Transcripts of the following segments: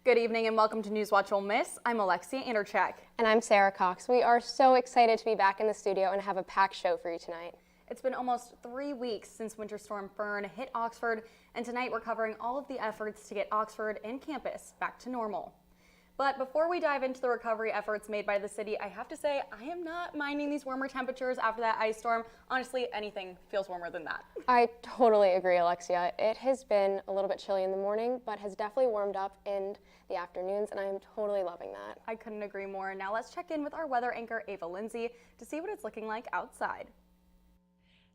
Good evening and welcome to NewsWatch Ole Miss. I'm Alexia Anderchek. And I'm Sarah Cox. We are so excited to be back in the studio and have a packed show for you tonight. It's been almost 3 weeks since Winter Storm Fern hit Oxford, and tonight we're covering all of the efforts to get Oxford and campus back to normal. But before we dive into the recovery efforts made by the city, I have to say I am not minding these warmer temperatures after that ice storm. Honestly, anything feels warmer than that. I totally agree, Alexia. It has been a little bit chilly in the morning, but has definitely warmed up in the afternoons, and I am totally loving that. I couldn't agree more. Now let's check in with our weather anchor, Ava Lindsay, to see what it's looking like outside.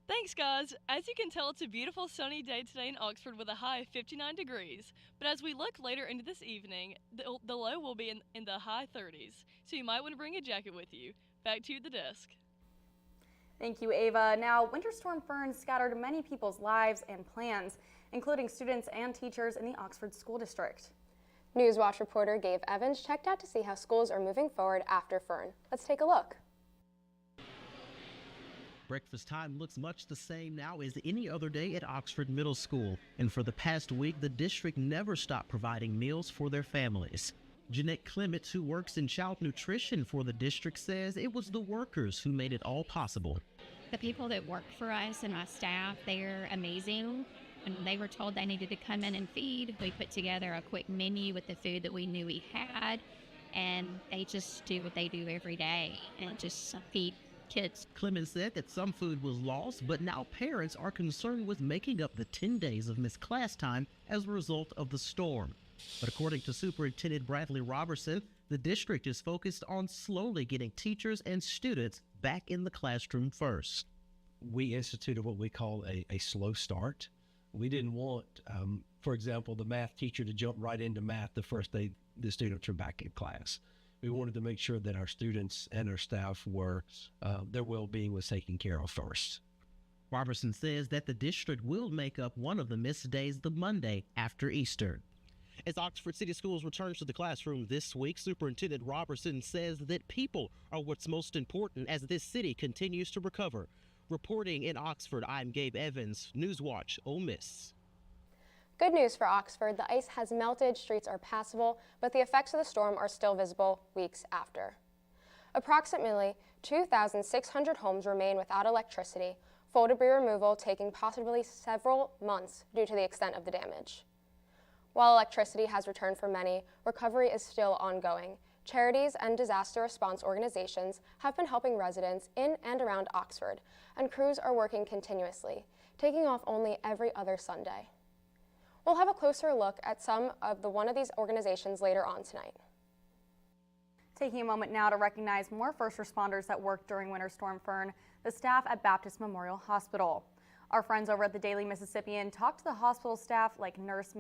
Thanks, guys. As you can tell, it's a beautiful sunny day today in Oxford with a high of 59 degrees. But as we look later into this evening, the low will be in the high 30s, so you might want to bring a jacket with you. Back to the desk. Thank you, Ava. Now, Winter Storm Fern scattered many people's lives and plans, including students and teachers in the Oxford School District. NewsWatch reporter Gabe Evans checked out to see how schools are moving forward after Fern. Let's take a look. Breakfast time looks much the same now as any other day at Oxford Middle School, and for the past week, the district never stopped providing meals for their families. Jeanette Clement, who works in child nutrition for the district, says it was the workers who made it all possible. The people that work for us and my staff, they're amazing. When they were told they needed to come in and feed, we put together a quick menu with the food that we knew we had, and they just do what they do every day and just feed kids. Clemens said that some food was lost, but now parents are concerned with making up the 10 days of missed class time as a result of the storm. But according to Superintendent Bradley Robertson, the district is focused on slowly getting teachers and students back in the classroom first. We instituted what we call a slow start. We didn't want, for example, the math teacher to jump right into math the first day the students were back in class. We wanted to make sure that our students and our staff were, their well-being was taken care of first. Robertson says that the district will make up one of the missed days the Monday after Easter. As Oxford City Schools returns to the classroom this week, Superintendent Robertson says that people are what's most important as this city continues to recover. Reporting in Oxford, I'm Gabe Evans, NewsWatch Ole Miss. Good news for Oxford, the ice has melted, streets are passable, but the effects of the storm are still visible weeks after. Approximately 2,600 homes remain without electricity, full debris removal taking possibly several months due to the extent of the damage. While electricity has returned for many, recovery is still ongoing. Charities and disaster response organizations have been helping residents in and around Oxford, and crews are working continuously, taking off only every other Sunday. We'll have a closer look at some of one of these organizations later on tonight. Taking a moment now to recognize more first responders that worked during Winter Storm Fern, the staff at Baptist Memorial Hospital. Our friends over at the Daily Mississippian talked to the hospital staff like nurse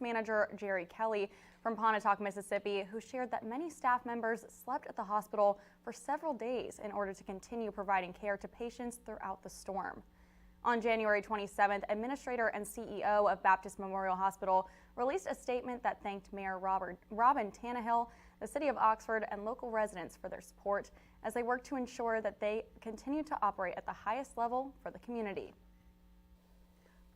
manager Jerry Kelly from Pontotoc, Mississippi, who shared that many staff members slept at the hospital for several days in order to continue providing care to patients throughout the storm. On January 27th, Administrator and CEO of Baptist Memorial Hospital released a statement that thanked Mayor Robin Tannehill, the City of Oxford, and local residents for their support as they work to ensure that they continue to operate at the highest level for the community.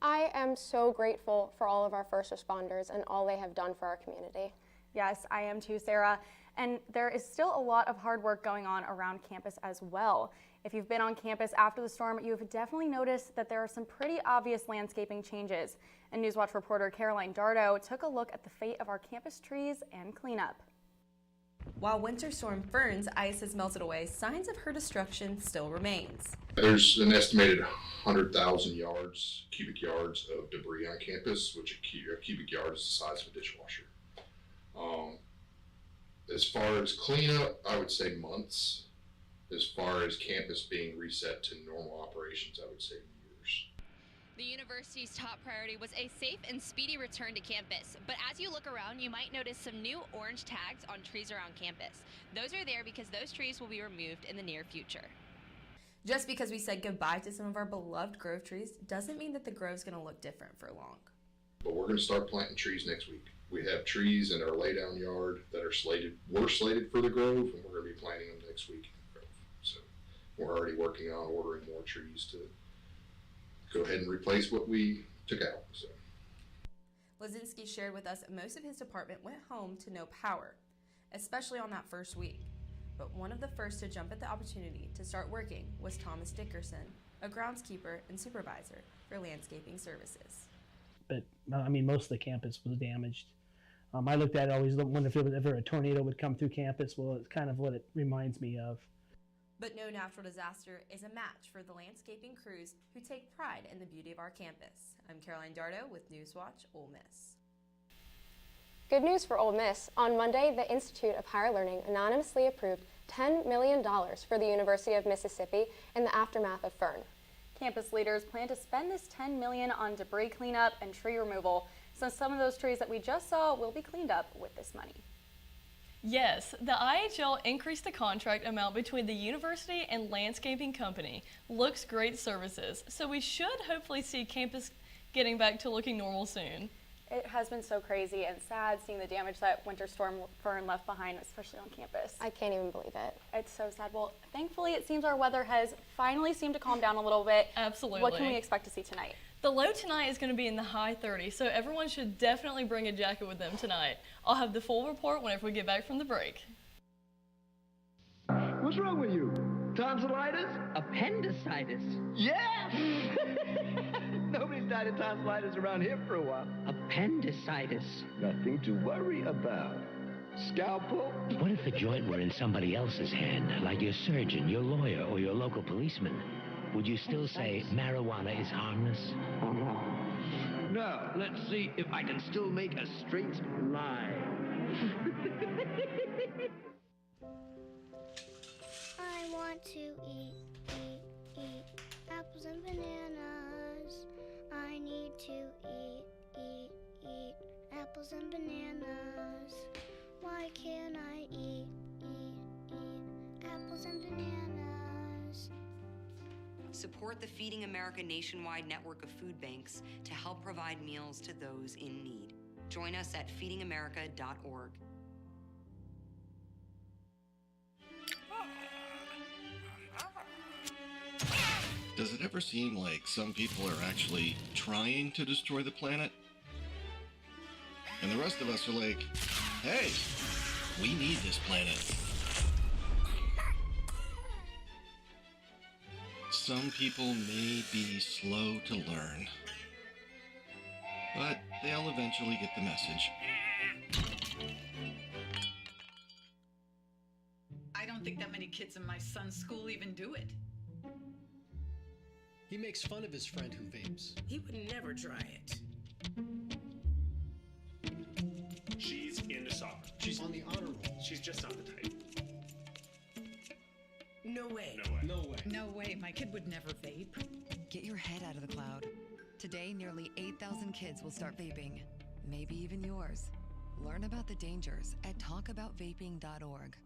I am so grateful for all of our first responders and all they have done for our community. Yes, I am too, Sarah. And there is still a lot of hard work going on around campus as well. If you've been on campus after the storm, you've definitely noticed that there are some pretty obvious landscaping changes. And NewsWatch reporter Caroline Dardo took a look at the fate of our campus trees and cleanup. While Winter Storm Fern's ice has melted away, signs of her destruction still remains. There's an estimated 100,000 cubic yards of debris on campus, which a cubic yard is the size of a dishwasher. As far as cleanup, I would say months. As far as campus being reset to normal operations, I would say years. The university's top priority was a safe and speedy return to campus. But as you look around, you might notice some new orange tags on trees around campus. Those are there because those trees will be removed in the near future. Just because we said goodbye to some of our beloved grove trees doesn't mean that the grove's going to look different for long. But we're going to start planting trees next week. We have trees in our laydown yard that were slated for the grove, and we're going to be planting them next week in the grove. So we're already working on ordering more trees to go ahead and replace what we took out. So Lazinski shared with us most of his department went home to no power, especially on that first week. But one of the first to jump at the opportunity to start working was Thomas Dickerson, a groundskeeper and supervisor for landscaping services. But I mean, most of the campus was damaged. I looked at it, always wondered if ever a tornado would come through campus. Well, it's kind of what it reminds me of. But no natural disaster is a match for the landscaping crews who take pride in the beauty of our campus. I'm Caroline Dardo with NewsWatch Ole Miss. Good news for Ole Miss. On Monday, the Institute of Higher Learning anonymously approved $10 million for the University of Mississippi in the aftermath of Fern. Campus leaders plan to spend this $10 million on debris cleanup and tree removal, so some of those trees that we just saw will be cleaned up with this money. Yes, the IHL increased the contract amount between the university and landscaping company. Looks great services, so we should hopefully see campus getting back to looking normal soon. It has been so crazy and sad seeing the damage that Winter Storm Fern left behind, especially on campus. I can't even believe it. It's so sad. Well, thankfully it seems our weather has finally seemed to calm down a little bit. Absolutely. What can we expect to see tonight? The low tonight is going to be in the high 30s, so everyone should definitely bring a jacket with them tonight. I'll have the full report whenever we get back from the break. What's wrong with you? Tonsillitis? Appendicitis. Yeah! Nobody's died of tonsillitis around here for a while. Appendicitis. Nothing to worry about. Scalpel? What if the joint were in somebody else's hand, like your surgeon, your lawyer, or your local policeman? Would you still say marijuana is harmless? No, let's see if I can still make a straight line. I want to eat apples and bananas. I need to eat apples and bananas. Why can't I eat apples and bananas? Support the Feeding America nationwide network of food banks to help provide meals to those in need. Join us at feedingamerica.org. Does it ever seem like some people are actually trying to destroy the planet? And the rest of us are like, hey, we need this planet. Some people may be slow to learn, but they'll eventually get the message. I don't think that many kids in my son's school even do it. He makes fun of his friend who vapes. He would never try it. She's into soccer. She's on the honor roll. She's just not the type. No way. No way. No way. No way, my kid would never vape. Get your head out of the cloud. Today, nearly 8,000 kids will start vaping. Maybe even yours. Learn about the dangers at talkaboutvaping.org.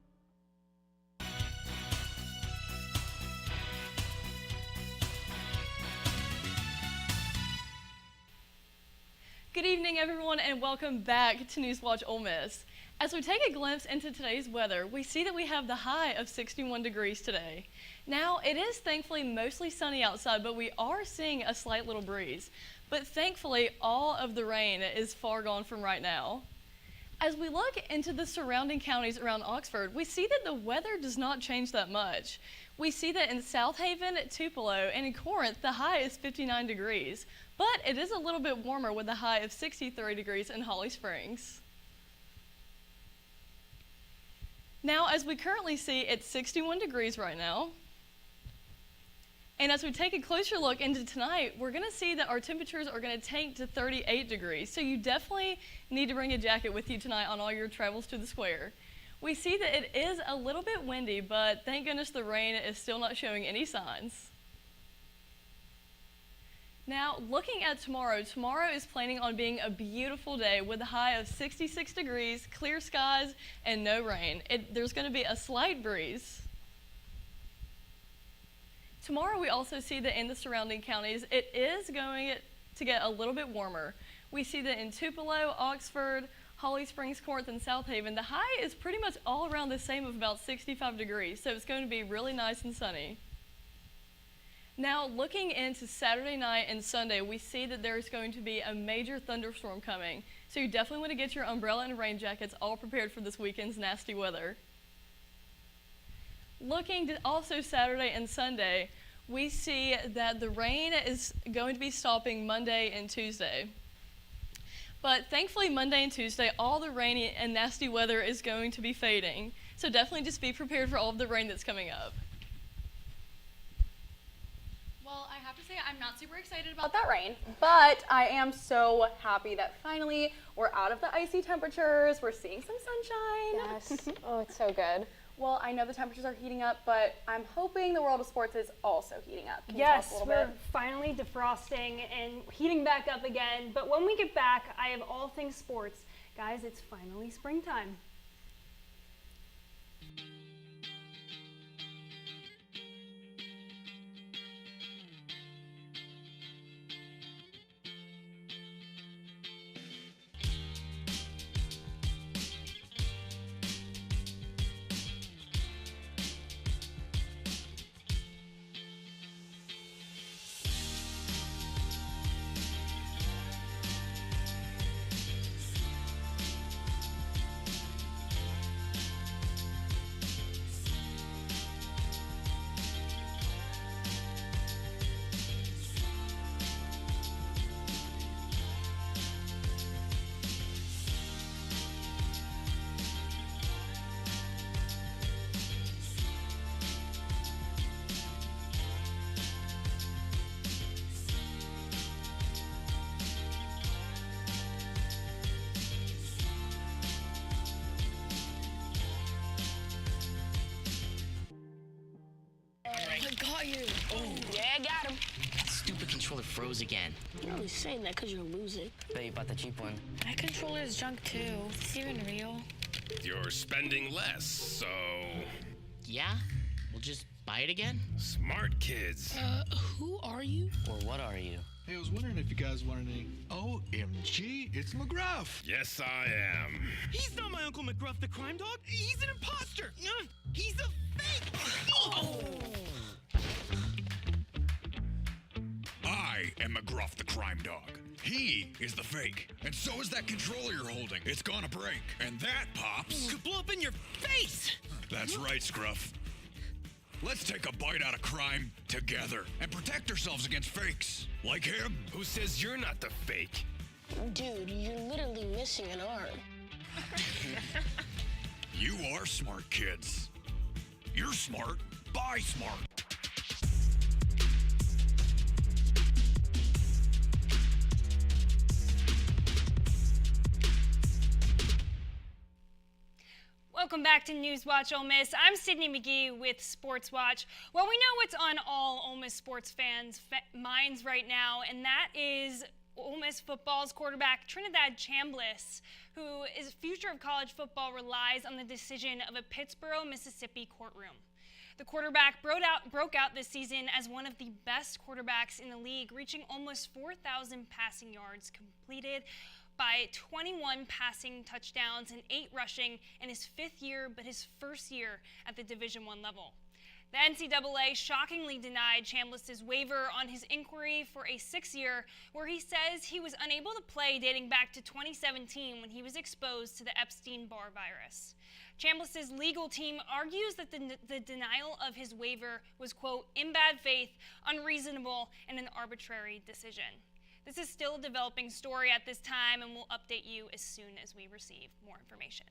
Good evening, everyone, and welcome back to NewsWatch Ole Miss. As we take a glimpse into today's weather, we see that we have the high of 61 degrees today. Now, it is thankfully mostly sunny outside, but we are seeing a slight little breeze. But thankfully, all of the rain is far gone from right now. As we look into the surrounding counties around Oxford, we see that the weather does not change that much. We see that in South Haven, Tupelo, and in Corinth, the high is 59 degrees. But it is a little bit warmer with a high of 63 degrees in Holly Springs. Now, as we currently see, it's 61 degrees right now. And as we take a closer look into tonight, we're going to see that our temperatures are going to tank to 38 degrees. So you definitely need to bring a jacket with you tonight on all your travels to the square. We see that it is a little bit windy, but thank goodness the rain is still not showing any signs. Now, looking at tomorrow, tomorrow is planning on being a beautiful day with a high of 66 degrees, clear skies, and no rain. There's going to be a slight breeze. Tomorrow, we also see that in the surrounding counties, it is going to get a little bit warmer. We see that in Tupelo, Oxford, Holly Springs, Corinth, and South Haven, the high is pretty much all around the same of about 65 degrees, so it's going to be really nice and sunny. Now, looking into Saturday night and Sunday, we see that there's going to be a major thunderstorm coming. So you definitely want to get your umbrella and rain jackets all prepared for this weekend's nasty weather. Looking to also Saturday and Sunday, we see that the rain is going to be stopping Monday and Tuesday. But thankfully, Monday and Tuesday, all the rainy and nasty weather is going to be fading. So definitely just be prepared for all of the rain that's coming up. Well, I have to say I'm not super excited about that rain, but I am so happy that finally we're out of the icy temperatures. We're seeing some sunshine. Yes. Oh, it's so good. Well, I know the temperatures are heating up, but I'm hoping the world of sports is also heating up. Can you Yes, tell us a we're little bit? finally defrosting and heating back up again. But when we get back, I have all things sports. Guys, it's finally springtime. I got you. Oh, yeah, I got him. That stupid controller froze again. You're only saying that because you're losing. Bet you bought the cheap one. My controller is junk too. Is this even real? You're spending less, so... Yeah? We'll just buy it again? Smart kids. Who are you? Or what are you? Hey, I was wondering if you guys wanted any... OMG, it's McGruff. Yes, I am. He's not my Uncle McGruff, the crime dog. He's an imposter. He's a fake. Oh. I am McGruff, the crime dog. He is the fake. And so is that controller you're holding. It's gonna break. And that, Pops... Could blow up in your face. That's right, Scruff. Let's take a bite out of crime together and protect ourselves against fakes. Like him. Who says you're not the fake? Dude, you're literally missing an arm. You are smart kids. You're smart. Buy smart. Welcome back to NewsWatch Ole Miss. I'm Sydney McGee with Sports Watch. Well, we know what's on all Ole Miss sports fans' minds right now, and that is Ole Miss football's quarterback Trinidad Chambliss, whose future of college football relies on the decision of a Pittsboro, Mississippi courtroom. The quarterback broke out this season as one of the best quarterbacks in the league, reaching almost 4,000 passing yards completed by 21 passing touchdowns and 8 rushing in his 5th year, but his first year at the Division I level. The NCAA shockingly denied Chambliss's waiver on his inquiry for a 6th year, where he says he was unable to play dating back to 2017 when he was exposed to the Epstein-Barr virus. Chambliss's legal team argues that the denial of his waiver was, quote, in bad faith, unreasonable, and an arbitrary decision. This is still a developing story at this time, and we'll update you as soon as we receive more information.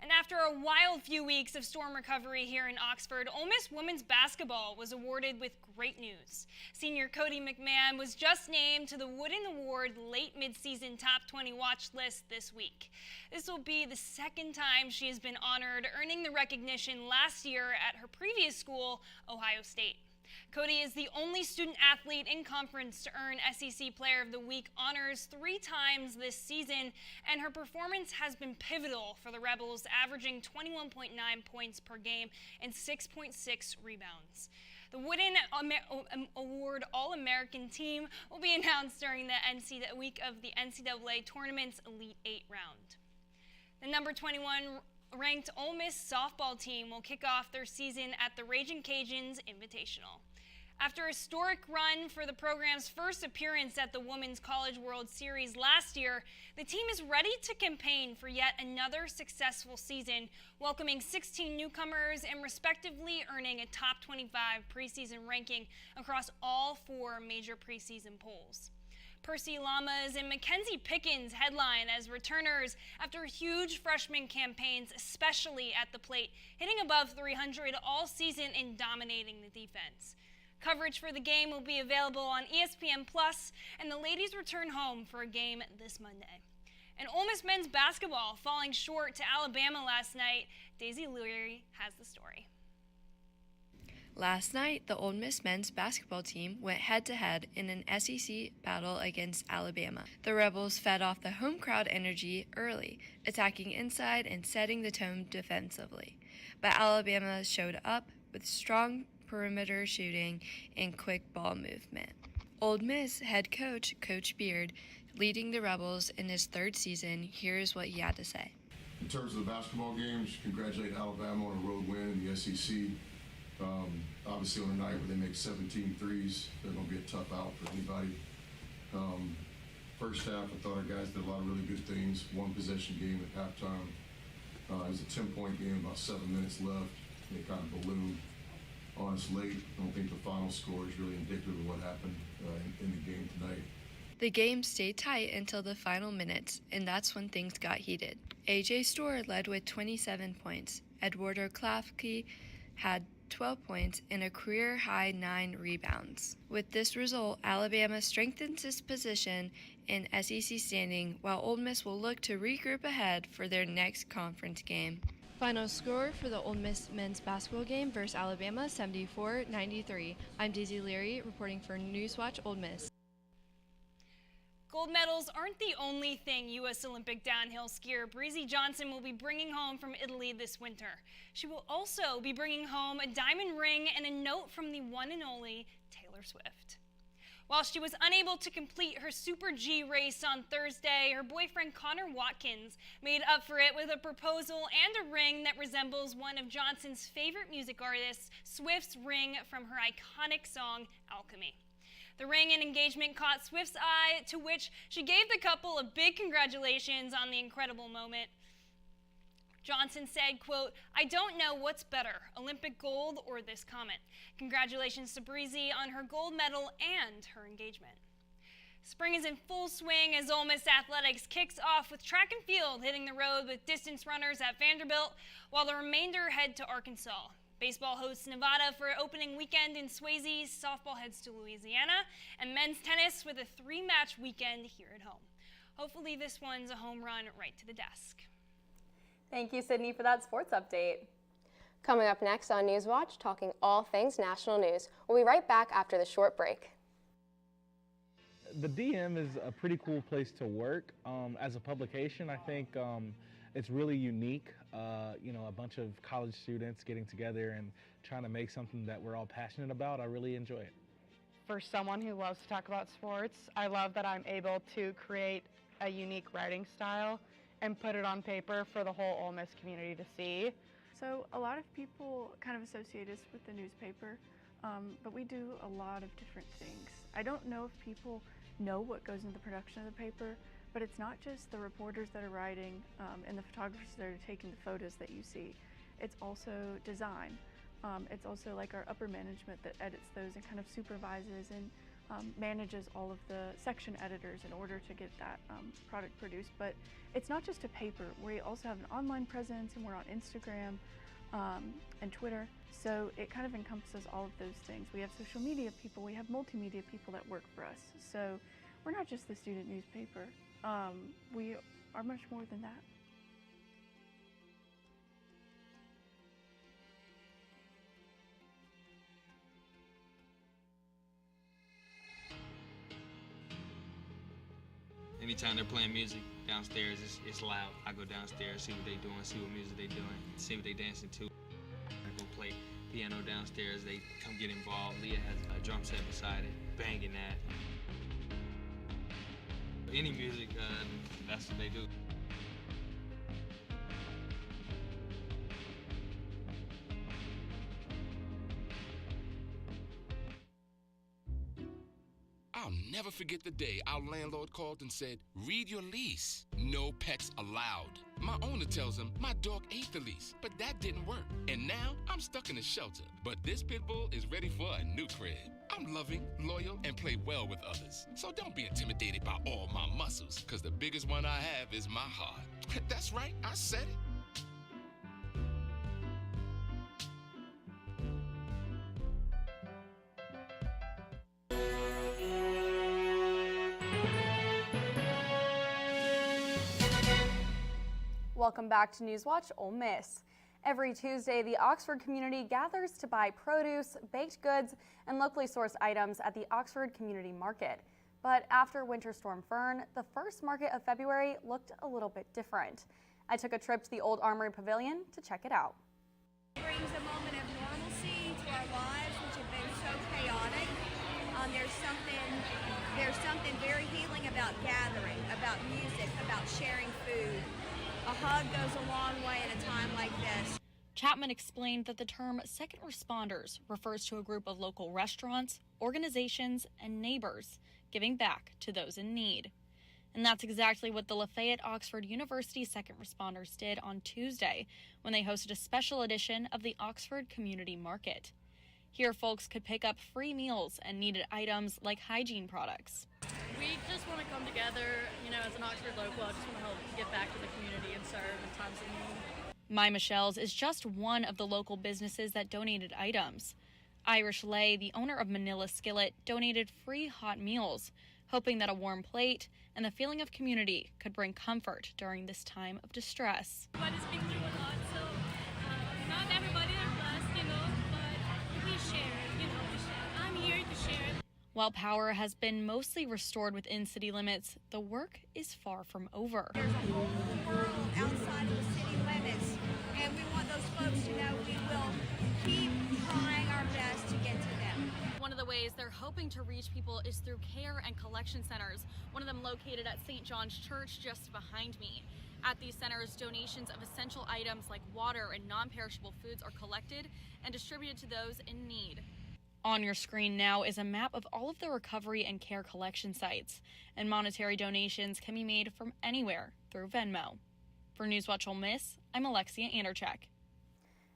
And after a wild few weeks of storm recovery here in Oxford, Ole Miss women's basketball was awarded with great news. Senior Cody McMahon was just named to the Wooden Award late midseason top 20 watch list this week. This will be the second time she has been honored, earning the recognition last year at her previous school, Ohio State. Cody is the only student athlete in conference to earn SEC Player of the Week honors 3 times this season, and her performance has been pivotal for the Rebels, averaging 21.9 points per game and 6.6 rebounds. The Wooden Award All-American team will be announced during the week of the NCAA Tournament's Elite 8 round. The number 21 ranked Ole Miss softball team will kick off their season at the Ragin' Cajuns Invitational. After a historic run for the program's first appearance at the Women's College World Series last year, the team is ready to campaign for yet another successful season, welcoming 16 newcomers and respectively earning a top 25 preseason ranking across all 4 major preseason polls. Percy Lamas and Mackenzie Pickens headline as returners after huge freshman campaigns, especially at the plate, hitting above 300 all season and dominating the defense. Coverage for the game will be available on ESPN Plus, and the ladies return home for a game this Monday. And Ole Miss men's basketball falling short to Alabama last night. Daisy Leary has the story. Last night, the Ole Miss men's basketball team went head-to-head in an SEC battle against Alabama. The Rebels fed off the home crowd energy early, attacking inside and setting the tone defensively. But Alabama showed up with strong perimeter shooting and quick ball movement. Ole Miss head coach, Coach Beard, leading the Rebels in his 3rd season, here's what he had to say. In terms of the basketball games, congratulate Alabama on a road win in the SEC. Obviously on a night where they make 17 threes, they're going to be a tough out for anybody. First half, I thought our guys did a lot of really good things. 1 possession game at halftime. It was a 10-point game, about 7 minutes left. They kind of ballooned on us late. I don't think the final score is really indicative of what happened in the game tonight. The game stayed tight until the final minutes, and that's when things got heated. AJ Storr led with 27 points. Eduardo Klafke had 12 points and a career-high 9 rebounds. With this result, Alabama strengthens its position in SEC standing, while Ole Miss will look to regroup ahead for their next conference game. Final score for the Ole Miss men's basketball game versus Alabama, 74-93. I'm Daisy Leary, reporting for NewsWatch Ole Miss. Gold medals aren't the only thing U.S. Olympic downhill skier Breezy Johnson will be bringing home from Italy this winter. She will also be bringing home a diamond ring and a note from the one and only Taylor Swift. While she was unable to complete her Super G race on Thursday, her boyfriend Connor Watkins made up for it with a proposal and a ring that resembles one of Johnson's favorite music artists, Swift's ring from her iconic song, Alchemy. The ring and engagement caught Swift's eye, to which she gave the couple a big congratulations on the incredible moment. Johnson said, quote, "I don't know what's better, Olympic gold or this comment. Congratulations to Breezy on her gold medal and her engagement." Spring is in full swing as Ole Miss athletics kicks off with track and field hitting the road with distance runners at Vanderbilt, while the remainder head to Arkansas. Baseball hosts Nevada for opening weekend in Swayze, softball heads to Louisiana, and men's tennis with a 3-match weekend here at home. Hopefully this one's a home run right to the desk. Thank you, Sydney, for that sports update. Coming up next on NewsWatch, talking all things national news. We'll be right back after the short break. The DM is a pretty cool place to work. As a publication, I think it's really unique. A bunch of college students getting together and trying to make something that we're all passionate about. I really enjoy it. For someone who loves to talk about sports, I love that I'm able to create a unique writing style and put it on paper for the whole Ole Miss community to see. So a lot of people kind of associate us with the newspaper, but we do a lot of different things. I don't know if people know what goes into the production of the paper, but it's not just the reporters that are writing and the photographers that are taking the photos that you see. It's also design. It's also like our upper management that edits those and kind of supervises and manages all of the section editors in order to get that product produced. But it's not just a paper. We also have an online presence, and we're on Instagram and Twitter. So it kind of encompasses all of those things. We have social media people, we have multimedia people that work for us. So we're not just the student newspaper. We are much more than that. Anytime they're playing music downstairs, it's loud. I go downstairs, see what they're doing, see what music they're doing, see what they're dancing to. I go play piano downstairs, they come get involved. Leah has a drum set beside it, banging that. Any music, that's what they do. I'll never forget the day our landlord called and said, read your lease. No pets allowed. My owner tells him my dog ate the lease, but that didn't work. And now I'm stuck in a shelter. But this pit bull is ready for a new crib. I'm loving, loyal, and play well with others. So don't be intimidated by all my muscles, because the biggest one I have is my heart. That's right, I said it. Welcome back to NewsWatch Ole Miss. Every Tuesday, the Oxford community gathers to buy produce, baked goods, and locally sourced items at the Oxford Community Market. But after Winter Storm Fern, the first market of February looked a little bit different. I took a trip to the Old Armory Pavilion to check it out. It brings a moment of normalcy to our lives, which have been so chaotic. There's something very healing about gathering, about music, about sharing food. A hug goes a long way in a time like this. Chapman explained that the term second responders refers to a group of local restaurants, organizations, and neighbors giving back to those in need. And that's exactly what the Lafayette Oxford University second responders did on Tuesday when they hosted a special edition of the Oxford Community Market. Here, folks could pick up free meals and needed items like hygiene products. We just want to come together, as an Oxford local. I just want to help give back to the community and serve in times of need. My Michelle's is just one of the local businesses that donated items. Irish Lay, the owner of Manila Skillet, donated free hot meals, hoping that a warm plate and the feeling of community could bring comfort during this time of distress. Everybody's been through a lot, so not everybody are blessed, but we share, we share. I'm here to share. While power has been mostly restored within city limits, the work is far from over. There's a whole world outside of the city limits, and we want those folks to know we will keep trying our best to get to them. One of the ways they're hoping to reach people is through care and collection centers, one of them located at St. John's Church just behind me. At these centers, donations of essential items like water and non-perishable foods are collected and distributed to those in need. On your screen now is a map of all of the recovery and care collection sites, and monetary donations can be made from anywhere through Venmo. For NewsWatch Ole Miss, I'm Alexia Anderchek.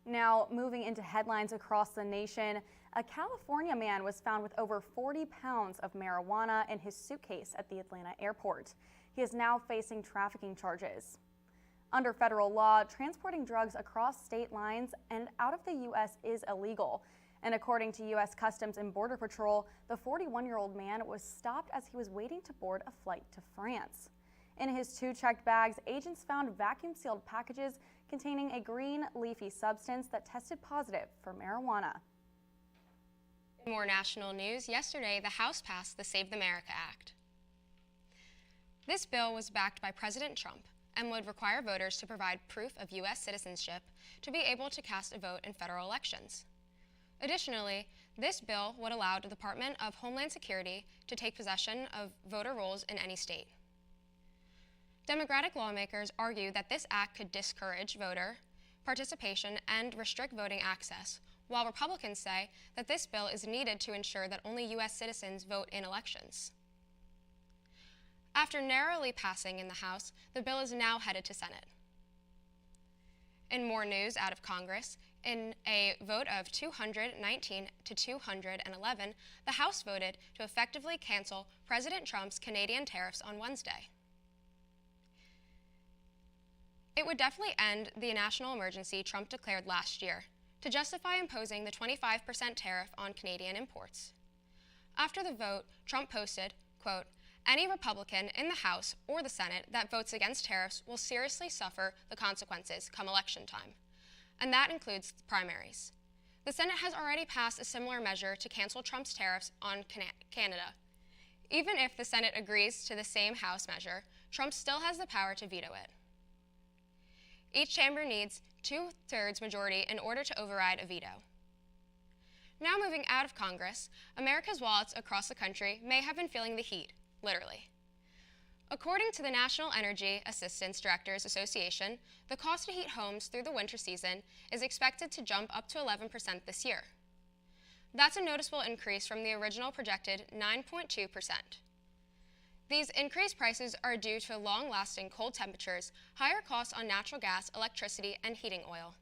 Now, moving into headlines across the nation, a California man was found with over 40 pounds of marijuana in his suitcase at the Atlanta airport. He is now facing trafficking charges. Under federal law, transporting drugs across state lines and out of the U.S. is illegal. And according to U.S. Customs and Border Patrol, the 41-year-old man was stopped as he was waiting to board a flight to France. In his two checked bags, agents found vacuum-sealed packages containing a green, leafy substance that tested positive for marijuana. In more national news, yesterday the House passed the Save America Act. This bill was backed by President Trump and would require voters to provide proof of U.S. citizenship to be able to cast a vote in federal elections. Additionally, this bill would allow the Department of Homeland Security to take possession of voter rolls in any state. Democratic lawmakers argue that this act could discourage voter participation and restrict voting access, while Republicans say that this bill is needed to ensure that only U.S. citizens vote in elections. After narrowly passing in the House, the bill is now headed to Senate. In more news out of Congress, in a vote of 219 to 211, the House voted to effectively cancel President Trump's Canadian tariffs on Wednesday. It would definitely end the national emergency Trump declared last year to justify imposing the 25% tariff on Canadian imports. After the vote, Trump posted, quote, "Any Republican in the House or the Senate that votes against tariffs will seriously suffer the consequences come election time. And that includes primaries. The Senate has already passed a similar measure to cancel Trump's tariffs on Canada. Even if the Senate agrees to the same House measure, Trump still has the power to veto it. Each chamber needs 2/3 majority in order to override a veto." Now moving out of Congress, America's wallets across the country may have been feeling the heat, literally. According to the National Energy Assistance Directors Association, the cost to heat homes through the winter season is expected to jump up to 11% this year. That's a noticeable increase from the original projected 9.2%. These increased prices are due to long-lasting cold temperatures, higher costs on natural gas, electricity, and heating oil.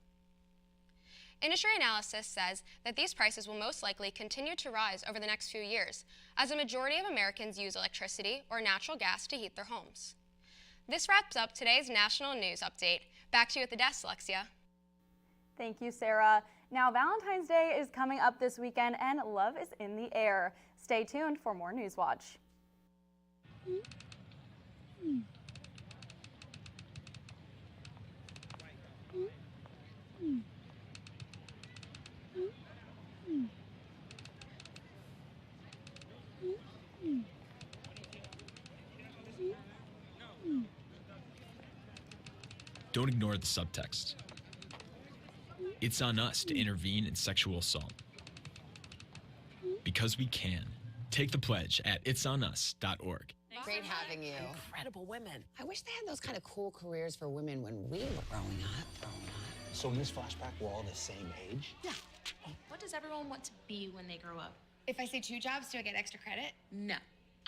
Industry analysis says that these prices will most likely continue to rise over the next few years, as a majority of Americans use electricity or natural gas to heat their homes. This wraps up today's national news update. Back to you at the desk, Alexia. Thank you, Sarah. Now, Valentine's Day is coming up this weekend and love is in the air. Stay tuned for more NewsWatch. Don't ignore the subtext. It's on us to intervene in sexual assault. Because we can. Take the pledge at itsonus.org. Great having you. Incredible women. I wish they had those kind of cool careers for women when we were growing up. So in this flashback, we're all the same age? Yeah. What does everyone want to be when they grow up? If I say 2 jobs, do I get extra credit? No.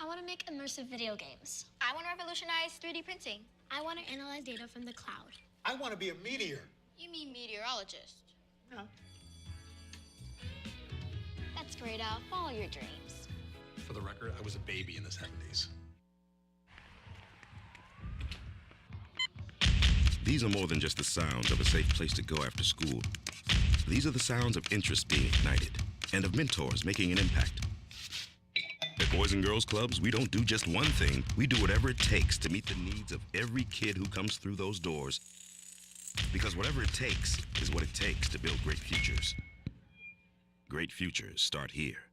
I want to make immersive video games. I want to revolutionize 3D printing. I want to analyze data from the cloud. I want to be a meteor. You mean meteorologist? No. That's great, Al. Follow your dreams. For the record, I was a baby in the 70s. These are more than just the sounds of a safe place to go after school. These are the sounds of interest being ignited and of mentors making an impact. At Boys and Girls Clubs, we don't do just one thing. We do whatever it takes to meet the needs of every kid who comes through those doors. Because whatever it takes is what it takes to build great futures. Great futures start here.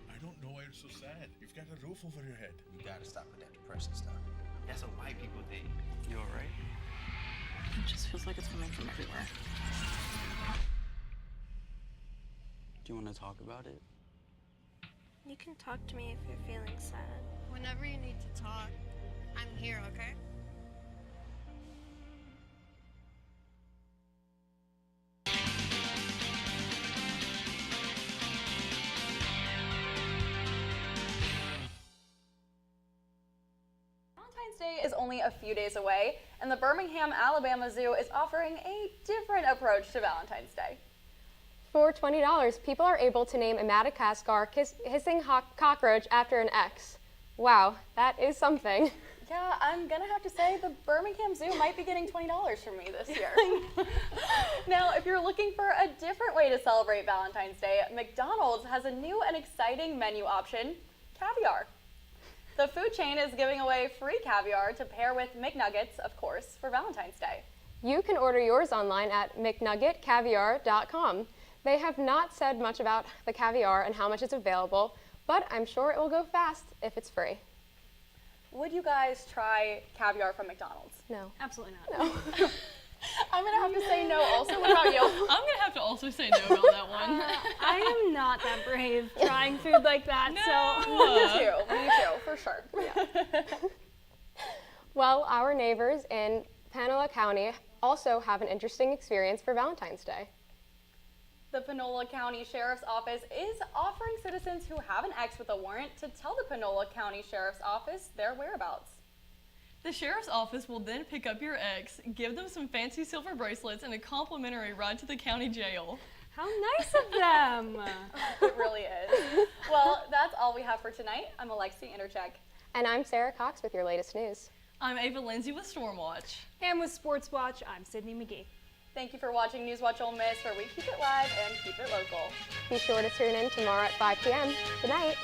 I don't know why you're so sad. You've got a roof over your head. You gotta stop with that depression stuff. That's what white people think. You alright? It just feels like it's coming from everywhere. Do you want to talk about it? You can talk to me if you're feeling sad. Whenever you need to talk, I'm here, okay? Valentine's Day is only a few days away, and the Birmingham, Alabama Zoo is offering a different approach to Valentine's Day. For $20, people are able to name a Madagascar hissing cockroach after an ex. Wow, that is something. Yeah, I'm gonna have to say the Birmingham Zoo might be getting $20 from me this year. Now, if you're looking for a different way to celebrate Valentine's Day, McDonald's has a new and exciting menu option, caviar. The food chain is giving away free caviar to pair with McNuggets, of course, for Valentine's Day. You can order yours online at mcnuggetcaviar.com. They have not said much about the caviar and how much it's available, but I'm sure it will go fast if it's free. Would you guys try caviar from McDonald's? No. Absolutely not. No. I'm gonna have to say no also. What about you? I'm gonna have to also say no about that one. I am not that brave trying food like that, so. Me too, for sure. Yeah. Well, our neighbors in Panola County also have an interesting experience for Valentine's Day. The Panola County Sheriff's Office is offering citizens who have an ex with a warrant to tell the Panola County Sheriff's Office their whereabouts. The Sheriff's Office will then pick up your ex, give them some fancy silver bracelets, and a complimentary ride to the county jail. How nice of them! It really is. Well, that's all we have for tonight. I'm Alexi Intercheck. And I'm Sarah Cox with your latest news. I'm Ava Lindsay with Stormwatch. And with Sports Watch, I'm Sydney McGee. Thank you for watching NewsWatch Ole Miss, where we keep it live and keep it local. Be sure to tune in tomorrow at 5 p.m. Good night.